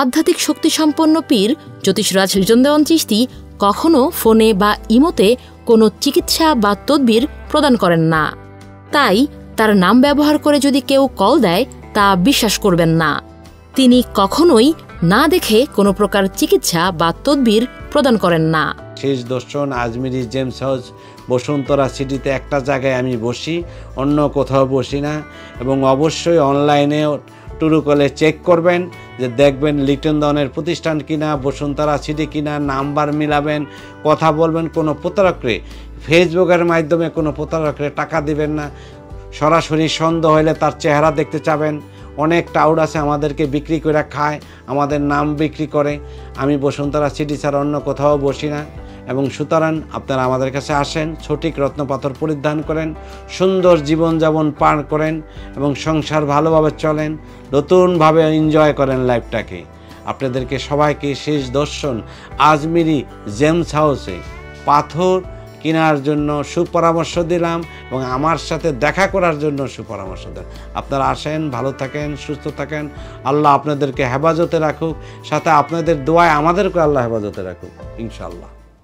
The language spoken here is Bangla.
আধ্যাত্মিক শক্তিসম্পন্ন পীর জ্যোতিষরাজ লিটন দেওয়ান চিশতি কখনো ফোনে বা ইমোতে কোনো চিকিৎসা বা তদবির প্রদান করেন না। তাই তার নাম ব্যবহার করে যদি কেউ কল দেয় তা বিশ্বাস করবেন না। তিনি কখনোই না দেখে কোনো প্রকার চিকিৎসা বা তদবির প্রদান করেন না। শেষ দর্শন আজমিরি জেমস হাউস বসুন্ধরা সিটিতে একটা জায়গায় আমি বসি, অন্য কোথাও বসি না। এবং অবশ্যই অনলাইনে টুরু কলে চেক করবেন, যে দেখবেন লিটন দেওয়ানের প্রতিষ্ঠান কিনা, বসুন্ধরা সিটি কিনা, নাম্বার মিলাবেন, কথা বলবেন। কোনো প্রতারকরে ফেসবুকের মাধ্যমে কোনো প্রতারকরে টাকা দিবেন না। সরাসরি সন্দেহ হলে তার চেহারা দেখতে চাবেন। অনেক টাউড আছে আমাদেরকে বিক্রি করে খায়, আমাদের নাম বিক্রি করে। আমি বসুন্ধরা সিটি ছাড়া অন্য কোথাও বসি না। এবং সুতরাং আপনারা আমাদের কাছে আসেন, সঠিক রত্নপাথর পরিধান করেন, সুন্দর জীবনযাপন পার করেন এবং সংসার ভালোভাবে চলেন, নতুনভাবে এনজয় করেন লাইফটাকে। আপনাদেরকে সবাইকে শেষ দর্শন আজমিরি জেমস হাউসে পাথর কেনার জন্য সুপরামর্শ দিলাম এবং আমার সাথে দেখা করার জন্য সুপরামর্শ দিলাম। আপনারা আসেন, ভালো থাকেন, সুস্থ থাকেন। আল্লাহ আপনাদেরকে হেফাজতে রাখুক, সাথে আপনাদের দোয়ায় আমাদেরকে আল্লাহ হেফাজতে রাখুক ইনশাআল্লাহ।